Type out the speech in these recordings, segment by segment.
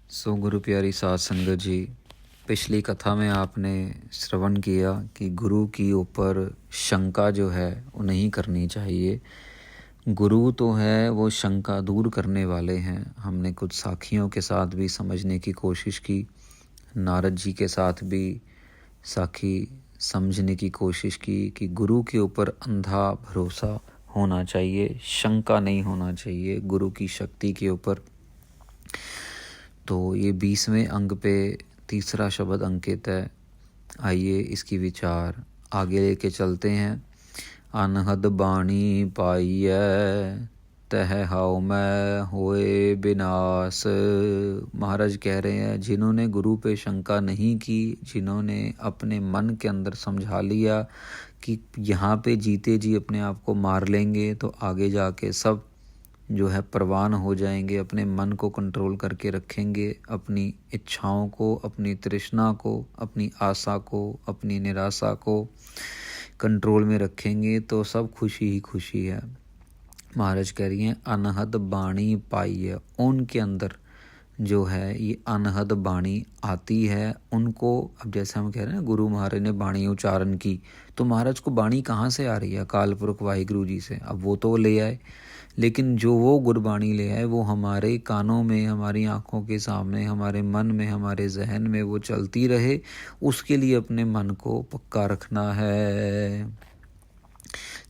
गुरु प्यारी साध संगत जी, पिछली कथा में आपने श्रवण किया कि गुरु की ऊपर शंका जो है वो नहीं करनी चाहिए। गुरु तो है वो शंका दूर करने वाले हैं। हमने कुछ साखियों के साथ भी समझने की कोशिश की, नारद जी के साथ भी साखी समझने की कोशिश की कि गुरु के ऊपर अंधा भरोसा होना चाहिए, शंका नहीं होना चाहिए गुरु की शक्ति के ऊपर। तो ये 20वें अंग पे तीसरा शब्द अंकित है। आइए इसकी विचार आगे लेके चलते हैं। अनहद बाणी पाइय तह हाउ मैं होए विनाश। महाराज कह रहे हैं जिन्होंने गुरु पे शंका नहीं की, जिन्होंने अपने मन के अंदर समझा लिया कि यहाँ पे जीते जी अपने आप को मार लेंगे तो आगे जाके सब जो है परवान हो जाएंगे, अपने मन को कंट्रोल करके रखेंगे, अपनी इच्छाओं को, अपनी तृष्णा को, अपनी आशा को, अपनी निराशा को कंट्रोल में रखेंगे तो सब खुशी ही खुशी है। महाराज कह रही हैं अनहद बाणी पाई है। उनके अंदर जो है ये अनहद बाणी आती है उनको। अब जैसे हम कह रहे हैं गुरु महाराज ने बाणी उच्चारण की, तो महाराज को बाणी कहाँ से आ रही है? अकाल पुरख वाहिगुरु जी से। अब वो तो ले आए, लेकिन जो वो गुरबाणी ले आए वो हमारे कानों में, हमारी आंखों के सामने, हमारे मन में, हमारे जहन में वो चलती रहे। उसके लिए अपने मन को पक्का रखना है।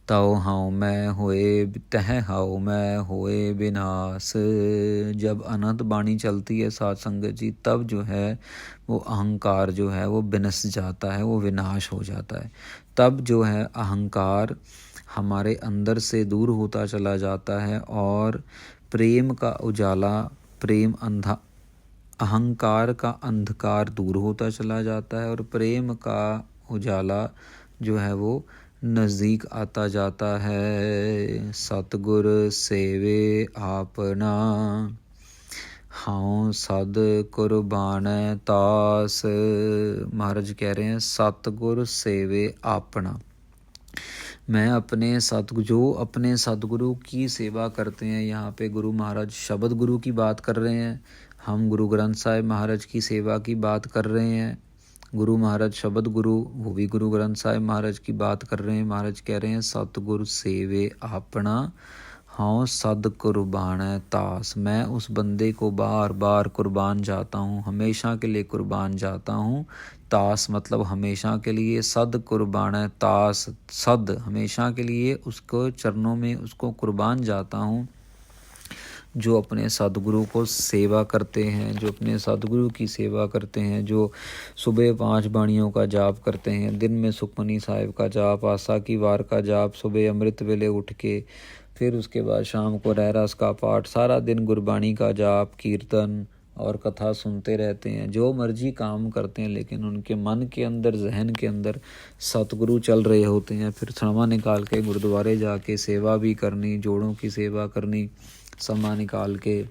ताओ हाउ मैं होए तह हाउ मैं होए विनाश। जब अनंत बाणी चलती है साध संगत जी, तब जो है वो अहंकार जो है वो विनस जाता है, वो विनाश हो जाता है। तब जो है अहंकार हमारे अंदर से दूर होता चला जाता है और प्रेम का उजाला, प्रेम अंधा, अहंकार का अंधकार दूर होता चला जाता है और प्रेम का उजाला जो है वो नज़दीक आता जाता है। सतगुर सेवे आपना हाँ सद कुर्बान तास। महाराज कह रहे हैं सतगुर सेवे आपना। मैं अपने जो अपने सतगुरु की सेवा करते हैं, यहाँ पे गुरु महाराज शब्द गुरु की बात कर रहे हैं, हम गुरु ग्रंथ साहिब महाराज की सेवा की बात कर रहे हैं। गुरु महाराज शब्द गुरु, वो भी गुरु ग्रंथ साहिब महाराज की बात कर रहे हैं। महाराज कह रहे हैं सतगुरु सेवे आपना हाँ सद कुर्बान तास। मैं उस बंदे को बार बार कुर्बान जाता हूँ, हमेशा के लिए कुर्बान जाता हूँ। तास मतलब हमेशा के लिए, सद कुर्बान तास, सद हमेशा के लिए उसको चरणों में उसको कुर्बान जाता हूँ। जो अपने सदगुरु को सेवा करते हैं, जो अपने सदगुरु की सेवा करते हैं, जो सुबह 5 बाणियों का जाप करते हैं, दिन में सुखमनी साहिब का जाप, आशा की वार का जाप, सुबह अमृत वेले उठ के, फिर उसके बाद शाम को रहरास का पाठ, सारा दिन गुरबाणी का जाप, कीर्तन और कथा सुनते रहते हैं, जो मर्जी काम करते हैं, लेकिन उनके मन के अंदर, जहन के अंदर सतगुरु चल रहे होते हैं। फिर समय निकाल के गुरुद्वारे जाके सेवा भी करनी, जोड़ों की सेवा करनी, समय निकाल के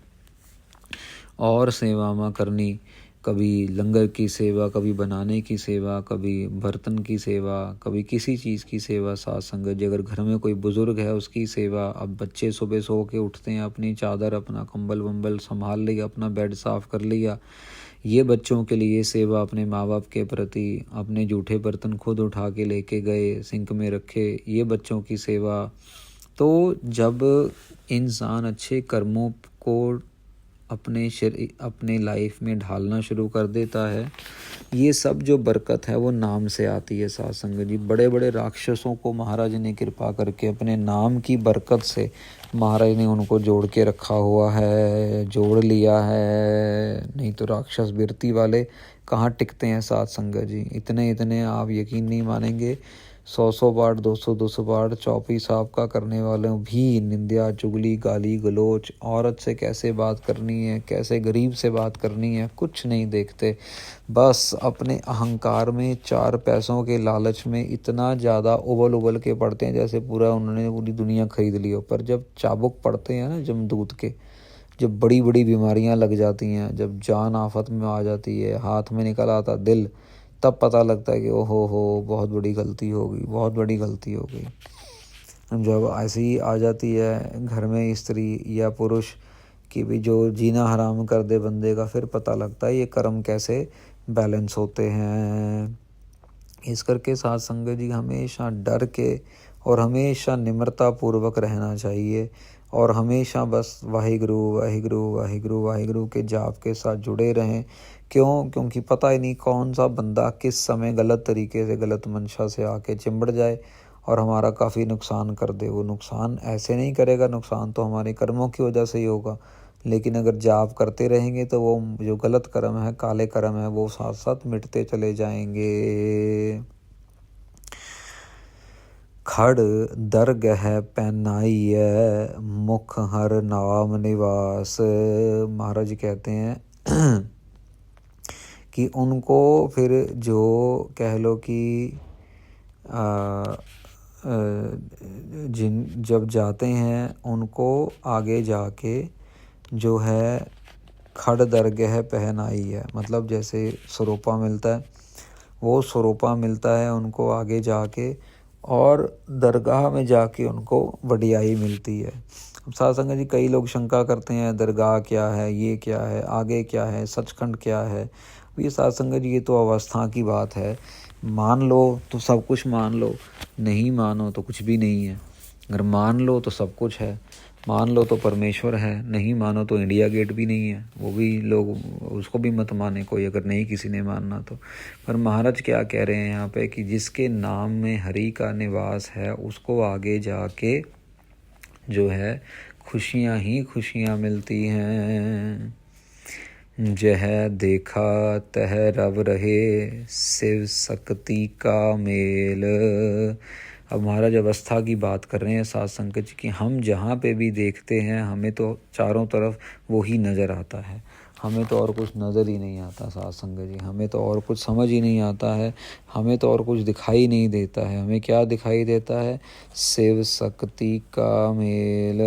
और सेवा में करनी, कभी लंगर की सेवा, कभी बनाने की सेवा, कभी बर्तन की सेवा, कभी किसी चीज़ की सेवा। साथ संगत जी अगर घर में कोई बुज़ुर्ग है उसकी सेवा। अब बच्चे सुबह सो के उठते हैं, अपनी चादर, अपना कंबल वंबल संभाल लिया, अपना बेड साफ़ कर लिया, ये बच्चों के लिए सेवा। अपने माँ बाप के प्रति अपने जूठे बर्तन खुद उठा के लेके गए, सिंक में रखे, ये बच्चों की सेवा। तो जब इंसान अच्छे कर्मों को अपने लाइफ में ढालना शुरू कर देता है, ये सब जो बरकत है वो नाम से आती है। साथ संगत जी बड़े बड़े राक्षसों को महाराज ने कृपा करके अपने नाम की बरकत से महाराज ने उनको जोड़ के रखा हुआ है, जोड़ लिया है। नहीं तो राक्षस बिरती वाले कहाँ टिकते हैं साथ संगत जी। इतने इतने आप यकीन नहीं मानेंगे, 100 पाठ, 200 पाठ चौपी साहब का करने वालों भी निंदा, चुगली, गाली गलोच, औरत से कैसे बात करनी है, कैसे गरीब से बात करनी है, कुछ नहीं देखते। बस अपने अहंकार में, 4 पैसों के लालच में इतना ज़्यादा उबल के पड़ते हैं जैसे उन्होंने पूरी दुनिया खरीद ली हो। पर जब चाबुक पड़ते हैं ना जमदूत के, जब बड़ी बड़ी बीमारियां लग जाती हैं, जब जान आफत में आ जाती है, हाथ में निकल आता दिल, तब पता लगता है कि ओहो हो बहुत बड़ी गलती हो गई, बहुत बड़ी गलती हो गई। जब ऐसी ही आ जाती है घर में स्त्री या पुरुष कि भी जो जीना हराम कर दे बंदे का, फिर पता लगता है ये कर्म कैसे बैलेंस होते हैं। इस करके साध संगत जी हमेशा डर के और हमेशा निम्रता पूर्वक रहना चाहिए और हमेशा बस वाहिगुरु वाहिगुरु वाहिगुरु वाहिगुरु के जाप के साथ जुड़े रहें। क्यों? क्योंकि पता ही नहीं कौन सा बंदा किस समय गलत तरीके से, गलत मंशा से आके चिंबड़ जाए और हमारा काफ़ी नुकसान कर दे। वो नुकसान ऐसे नहीं करेगा, नुकसान तो हमारे कर्मों की वजह से ही होगा, लेकिन अगर जाप करते रहेंगे तो वो जो गलत कर्म है, काले कर्म है, वो साथ साथ मिटते चले जाएंगे। खड़ दरगह पहनाइए मुख हर नाम निवास। महाराज कहते हैं कि उनको फिर जो कह लो कि जब जाते हैं उनको आगे जाके जो है खड़ दरगह पहनाई है, मतलब जैसे सरोपा मिलता है, वो सरोपा मिलता है उनको आगे जाके और दरगाह में जाके उनको वडियाई मिलती है। अब साध संगत जी कई लोग शंका करते हैं दरगाह क्या है, ये क्या है, आगे क्या है, सचखंड क्या है। ये साध संगत जी ये तो अवस्था की बात है। मान लो तो सब कुछ मान लो, नहीं मानो तो कुछ भी नहीं है। अगर मान लो तो सब कुछ है, मान लो तो परमेश्वर है, नहीं मानो तो इंडिया गेट भी नहीं है। वो भी लोग, उसको भी मत माने कोई, अगर नहीं किसी ने मानना तो। पर महाराज क्या कह रहे हैं यहाँ पे कि जिसके नाम में हरि का निवास है उसको आगे जाके जो है खुशियाँ ही खुशियाँ मिलती हैं। जह देखा तह रव रहे शिव शक्ति का मेल। अब महाराज अवस्था की बात कर रहे हैं साध संगत जी कि हम जहाँ पे भी देखते हैं हमें तो चारों तरफ वो ही नज़र आता है, हमें तो और कुछ नज़र ही नहीं आता साध संगत जी, हमें तो और कुछ समझ ही नहीं आता है, हमें तो और कुछ दिखाई नहीं देता है। हमें क्या दिखाई देता है? शिव शक्ति का मेल।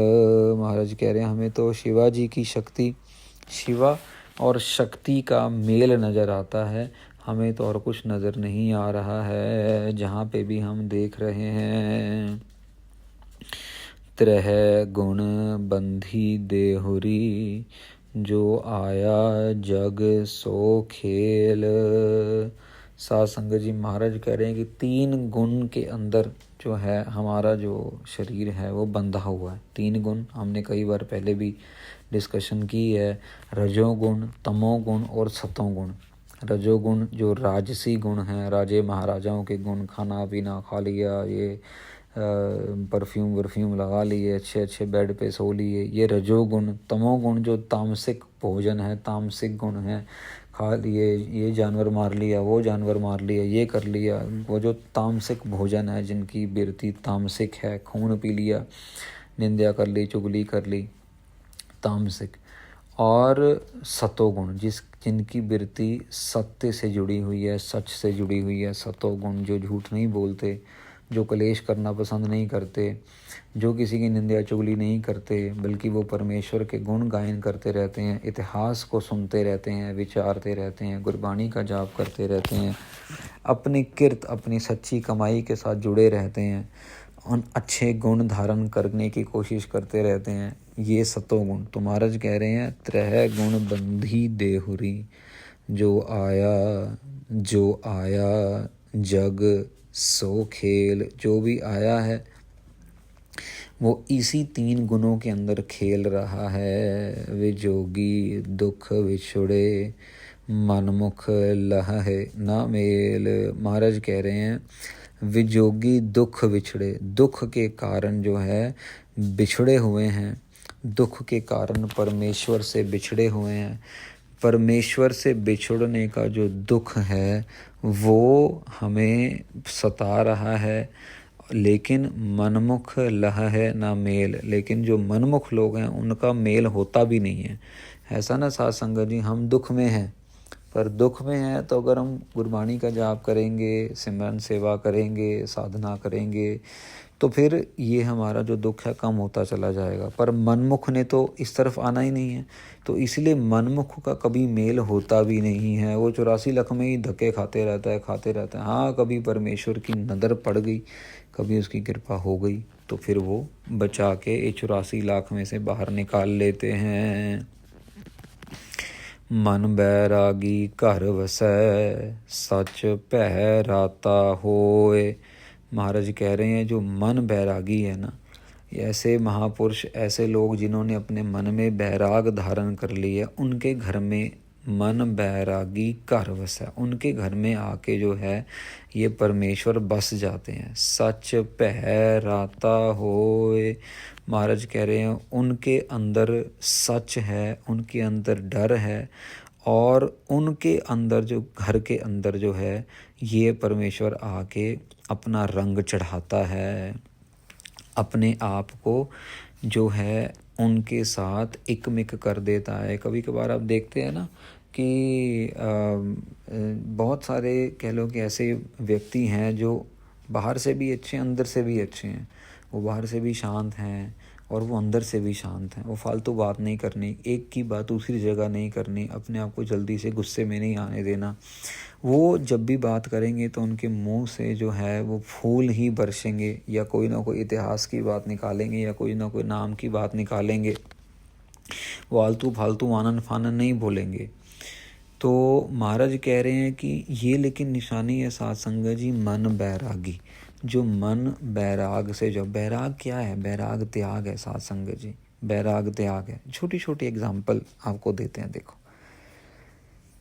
महाराज कह रहे हैं हमें तो शिवा जी की शक्ति, शिवा और शक्ति का मेल नज़र आता है, हमें तो और कुछ नज़र नहीं आ रहा है जहाँ पे भी हम देख रहे हैं। त्रह गुण बंधी देहुरी जो आया जग सो खेल। साध संगत जी महाराज कह रहे हैं कि 3 गुण के अंदर जो है हमारा जो शरीर है वो बंधा हुआ है। 3 गुण हमने कई बार पहले भी डिस्कशन की है, रजोगुण, तमोगुण और सतोगुण। रजोगुण जो राजसी गुण हैं, राजे महाराजाओं के गुण, खाना पीना खा लिया, ये परफ्यूम वर्फ्यूम लगा लिए, अच्छे अच्छे बेड पे सो लिए, ये रजोगुण। तमोगुण जो तामसिक भोजन है, तामसिक गुण है, खा लिए, ये जानवर मार लिया, वो जानवर मार लिया, ये कर लिया, वो जो तामसिक भोजन है जिनकी बिरती तामसिक है, खून पी लिया, निंदा कर ली, चुगली कर ली, तामसिक। और सतोगुण जिनकी बिरती सत्य से जुड़ी हुई है, सच से जुड़ी हुई है। सतोगुण जो झूठ नहीं बोलते, जो कलेश करना पसंद नहीं करते, जो किसी की निंदा चुगली नहीं करते, बल्कि वो परमेश्वर के गुण गायन करते रहते हैं, इतिहास को सुनते रहते हैं, विचारते रहते हैं, गुरबाणी का जाप करते रहते हैं, अपनी किर्त, अपनी सच्ची कमाई के साथ जुड़े रहते हैं, उन अच्छे गुण धारण करने की कोशिश करते रहते हैं। ये सतोगुण। तो महाराज कह रहे हैं त्रह गुण बंधी देहुरी जो आया जग सो खेल। जो भी आया है वो इसी 3 गुणों के अंदर खेल रहा है। वे जोगी दुख विछुड़े मनमुख लहे ना मेल। महाराज कह रहे हैं विजोगी दुख विछड़े, दुख के कारण जो है बिछड़े हुए हैं, दुख के कारण परमेश्वर से बिछड़े हुए हैं। परमेश्वर से बिछड़ने का जो दुख है वो हमें सता रहा है, लेकिन मनमुख लह है ना मेल। लेकिन जो मनमुख लोग हैं उनका मेल होता भी नहीं है। ऐसा ना साध संगत जी, हम दुख में हैं, पर दुख में है तो अगर हम गुरबाणी का जाप करेंगे, सिमरन सेवा करेंगे, साधना करेंगे, तो फिर ये हमारा जो दुख है कम होता चला जाएगा। पर मनमुख ने तो इस तरफ आना ही नहीं है, तो इसलिए मनमुख का कभी मेल होता भी नहीं है। वो 84 लाख में ही धक्के खाते रहता है। हाँ, कभी परमेश्वर की नज़र पड़ गई, कभी उसकी कृपा हो गई तो फिर वो बचा के 84 लाख में से बाहर निकाल लेते हैं। मन बैरागी घर वसै, सच भै राता होए। महाराज कह रहे हैं जो मन बैरागी है ना, ऐसे महापुरुष, ऐसे लोग जिन्होंने अपने मन में बैराग धारण कर लिया, उनके घर में मन बैरागी घर वसा, उनके घर में आके जो है ये परमेश्वर बस जाते हैं। सच भै राता होए। महाराज कह रहे हैं उनके अंदर सच है, उनके अंदर डर है, और उनके अंदर जो घर के अंदर जो है ये परमेश्वर आके अपना रंग चढ़ाता है, अपने आप को जो है उनके साथ एकमिक कर देता है। कभी कभार आप देखते हैं ना कि बहुत सारे कह लो कि ऐसे व्यक्ति हैं जो बाहर से भी अच्छे हैं, अंदर से भी अच्छे हैं। वो बाहर से भी शांत हैं और वो अंदर से भी शांत हैं। वो फालतू बात नहीं करनी, एक की बात दूसरी जगह नहीं करनी, अपने आप को जल्दी से गुस्से में नहीं आने देना। वो जब भी बात करेंगे तो उनके मुंह से जो है वो फूल ही बरसेंगे, या कोई ना कोई इतिहास की बात निकालेंगे, या कोई ना कोई नाम की बात निकालेंगे। वो आलतू फालतू आनन फानन नहीं बोलेंगे। तो महाराज कह रहे हैं कि ये लेकिन निशानी है साध संगत जी मन बैरागी। जो मन बैराग से, जो बैराग क्या है, बैराग त्याग है साध संगत जी, बैराग त्याग है। छोटी छोटी एग्जाम्पल आपको देते हैं। देखो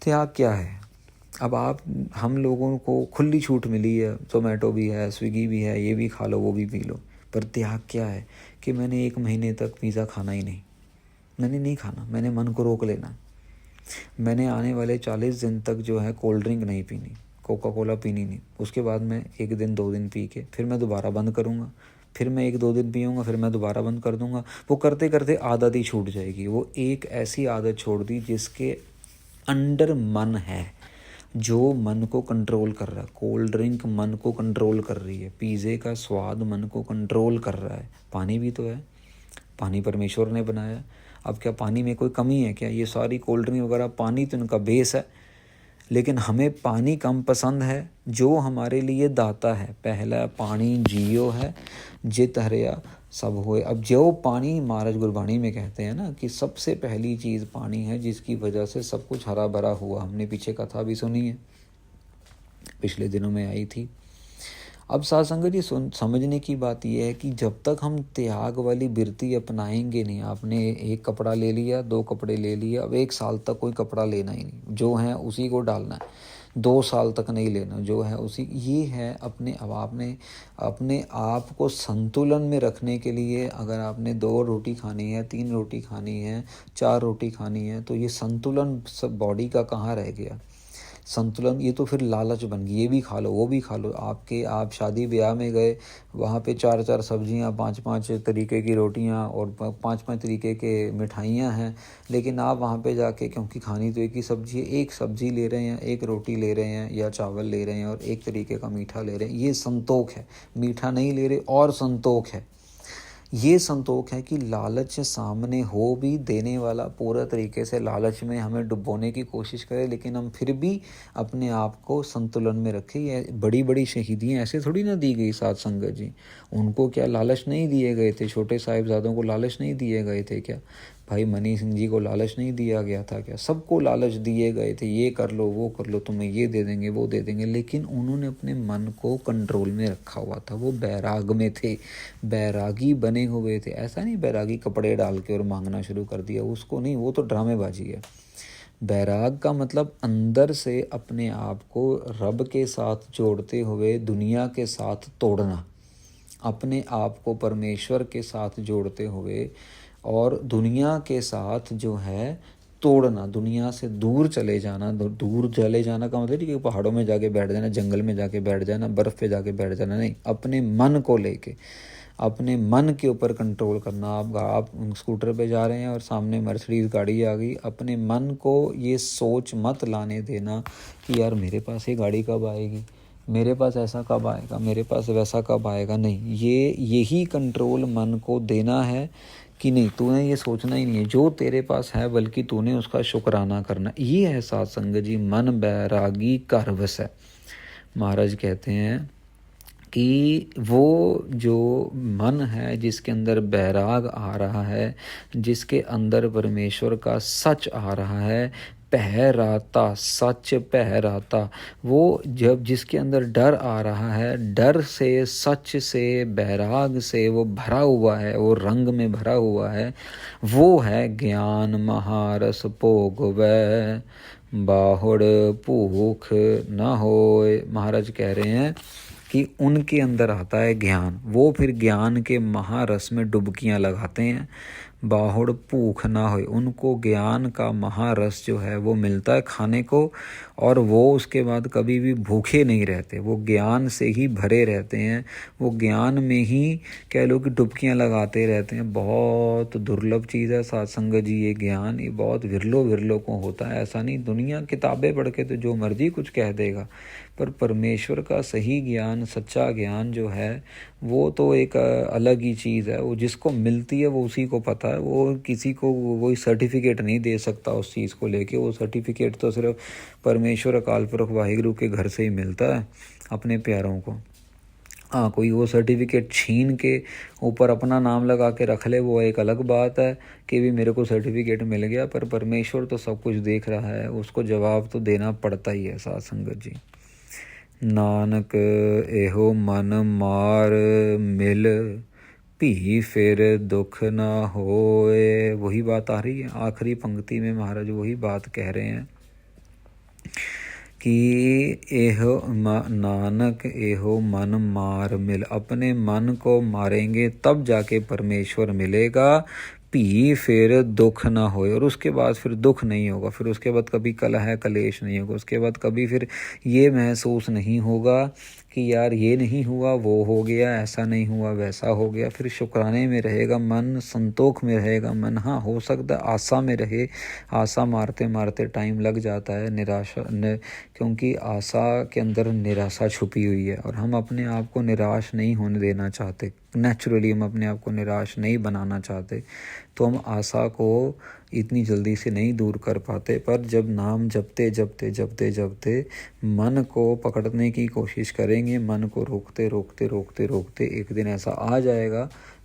त्याग क्या है। अब हम लोगों को खुली छूट मिली है, जोमेटो भी है, स्विगी भी है, ये भी खा लो वो भी पी लो, पर त्याग क्या है कि मैंने 1 महीने तक पिज़्ज़ा खाना ही नहीं, मैंने नहीं खाना, मैंने मन को रोक लेना। मैंने आने वाले 40 दिन तक जो है कोल्ड ड्रिंक नहीं पीनी, कोका कोला पीनी नहीं। उसके बाद मैं 1 दिन 2 दिन पी के फिर मैं दोबारा बंद करूँगा, फिर मैं 1-2 दिन पीऊँगा, फिर मैं दोबारा बंद कर दूँगा। वो करते करते आदत ही छूट जाएगी। वो एक ऐसी आदत छोड़ दी जिसके अंडर मन है, जो मन को कंट्रोल कर रहा है। कोल्ड ड्रिंक मन को कंट्रोल कर रही है, पिज़्ज़े का स्वाद मन को कंट्रोल कर रहा है। पानी भी तो है, पानी परमेश्वर ने बनाया। अब क्या पानी में कोई कमी है क्या? ये सारी कोल्ड ड्रिंक वगैरह पानी तो इनका बेस है, लेकिन हमें पानी कम पसंद है जो हमारे लिए दाता है। पहला पानी जियो है, जित हरिया सब होए। अब जो पानी महाराज गुरबाणी में कहते हैं ना कि सबसे पहली चीज़ पानी है, जिसकी वजह से सब कुछ हरा भरा हुआ। हमने पीछे कथा भी सुनी है, पिछले दिनों में आई थी। अब साध संगत जी समझने की बात यह है कि जब तक हम त्याग वाली वृत्ति अपनाएंगे नहीं, आपने 1 कपड़ा ले लिया, 2 कपड़े ले लिए, अब 1 साल तक कोई कपड़ा लेना ही नहीं, जो है उसी को डालना है। 2 साल तक नहीं लेना, जो है उसी। ये है अपने आप को संतुलन में रखने के लिए। अगर आपने 2 रोटी खानी है, 3 रोटी खानी है, 4 रोटी खानी है, तो ये संतुलन सब बॉडी का कहाँ रह गया संतुलन? ये तो फिर लालच बन गई, ये भी खा लो वो भी खा लो। आप शादी ब्याह में गए, वहाँ पे 4-4 सब्जियाँ, 5-5 तरीके की रोटियाँ और 5-5 तरीके के मिठाइयाँ हैं, लेकिन आप वहाँ पे जाके, क्योंकि खानी तो एक ही सब्जी है, 1 सब्जी ले रहे हैं, 1 रोटी ले रहे हैं या चावल ले रहे हैं और 1 तरीके का मीठा ले रहे हैं। ये संतोष है। मीठा नहीं ले रहे और संतोष है। ये संतोष है कि लालच सामने हो भी, देने वाला पूरा तरीके से लालच में हमें डुबोने की कोशिश करे, लेकिन हम फिर भी अपने आप को संतुलन में रखें। ये बड़ी बड़ी शहीदियाँ ऐसे थोड़ी ना दी गई साध संगत जी। उनको क्या लालच नहीं दिए गए थे? छोटे साहिबजादों को लालच नहीं दिए गए थे क्या? भाई मनी सिंह जी को लालच नहीं दिया गया था क्या? सबको लालच दिए गए थे, ये कर लो वो कर लो, तुम्हें ये दे देंगे वो दे देंगे, लेकिन उन्होंने अपने मन को कंट्रोल में रखा हुआ था। वो बैराग में थे, बैरागी बने हुए थे। ऐसा नहीं बैरागी कपड़े डाल के और मांगना शुरू कर दिया, उसको नहीं, वो तो ड्रामेबाजी है। बैराग का मतलब अंदर से अपने आप को रब के साथ जोड़ते हुए दुनिया के साथ तोड़ना, अपने आप को परमेश्वर के साथ जोड़ते हुए और दुनिया के साथ जो है तोड़ना, दुनिया से दूर चले जाना। दूर चले जाना का मतलब कि पहाड़ों में जाके बैठ जाना, जंगल में जाके बैठ जाना, बर्फ़ पे जाके बैठ जाना, नहीं। अपने मन को लेके, अपने मन के ऊपर कंट्रोल करना। आप स्कूटर पे जा रहे हैं और सामने मर्सिडीज़ गाड़ी आ गई, अपने मन को ये सोच मत लाने देना कि यार मेरे पास ये गाड़ी कब आएगी, मेरे पास ऐसा कब आएगा, मेरे पास वैसा कब आएगा। नहीं, यही कंट्रोल मन को देना है कि नहीं, तूने ये सोचना ही नहीं है, जो तेरे पास है बल्कि तूने उसका शुक्राना करना। ये है साध संगत जी मन बैरागी घर वसै। महाराज कहते हैं कि वो जो मन है जिसके अंदर बैराग आ रहा है, जिसके अंदर परमेश्वर का सच आ रहा है, पहराता सच पहराता, वो जब जिसके अंदर डर आ रहा है, डर से सच से बैराग से वो भरा हुआ है, वो रंग में भरा हुआ है, वो है ज्ञान महारस भोगवै बाहुड़ भूख न होए। महाराज कह रहे हैं कि उनके अंदर आता है ज्ञान, वो फिर ज्ञान के महारस में डुबकियां लगाते हैं, बाहुड़ भूख ना हो, उनको ज्ञान का महारस जो है वो मिलता है खाने को, और वो उसके बाद कभी भी भूखे नहीं रहते, वो ज्ञान से ही भरे रहते हैं, वो ज्ञान में ही कह लो कि डुबकियां लगाते रहते हैं। बहुत दुर्लभ चीज़ है सत्संग जी, ये ज्ञान ये बहुत विरलों को होता है। ऐसा नहीं दुनिया किताबें पढ़ के तो जो मर्जी कुछ कह देगा, पर परमेश्वर का सही ज्ञान सच्चा ज्ञान जो है वो तो एक अलग ही चीज़ है। वो जिसको मिलती है वो उसी को पता है, वो किसी को कोई सर्टिफिकेट नहीं दे सकता उस चीज़ को लेके। वो सर्टिफिकेट तो सिर्फ परमेश्वर अकाल पुरख वाहिगुरु के घर से ही मिलता है अपने प्यारों को। हाँ, कोई वो सर्टिफिकेट छीन के ऊपर अपना नाम लगा के रख ले, वो एक अलग बात है कि भी मेरे को सर्टिफिकेट मिल गया, पर परमेश्वर तो सब कुछ देख रहा है, उसको जवाब तो देना पड़ता ही है साध संगत जी। नानक एहो मन मार मिल भी फिर दुख ना होए। वही बात आ रही है आखिरी पंक्ति में, महाराज वही बात कह रहे हैं कि एहो नानक एहो मन मार मिल, अपने मन को मारेंगे तब जाके परमेश्वर मिलेगा। भी फिर दुख ना होए, और उसके बाद फिर दुख नहीं होगा, फिर उसके बाद कभी कलह कलेश नहीं होगा, उसके बाद कभी फिर ये महसूस नहीं होगा कि यार ये नहीं हुआ वो हो गया, ऐसा नहीं हुआ वैसा हो गया। फिर शुक्राने में रहेगा मन, संतोख में रहेगा मन। हाँ, हो सकता है आशा में रहे, आशा मारते मारते टाइम लग जाता है, निराशा क्योंकि आशा के अंदर निराशा छुपी हुई है, और हम अपने आप को निराश नहीं होने देना चाहते। नेचुरली हम अपने आप को निराश नहीं बनाना चाहते, तो हम आशा को इतनी जल्दी से नहीं दूर कर पाते। पर जब नाम जपते जपते जपते जपते मन को पकड़ने की कोशिश करेंगे, मन को रोकते रोकते रोकते रोकते एक दिन ऐसा आ जाएगा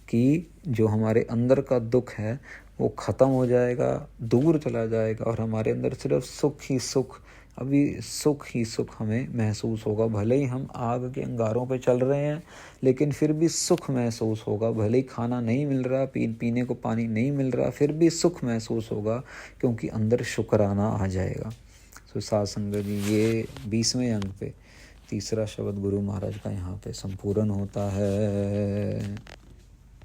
कि जो हमारे अंदर का दुख है वो ख़त्म हो जाएगा, दूर चला जाएगा, और हमारे अंदर सिर्फ सुख ही सुख, अभी सुख ही सुख हमें महसूस होगा। भले ही हम आग के अंगारों पे चल रहे हैं, लेकिन फिर भी सुख महसूस होगा। भले ही खाना नहीं मिल रहा, पीने को पानी नहीं मिल रहा, फिर भी सुख महसूस होगा, क्योंकि अंदर शुक्राना आ जाएगा। तो साध संगत जी, ये 20वें अंक पे तीसरा शब्द गुरु महाराज का यहाँ पे संपूर्ण होता है।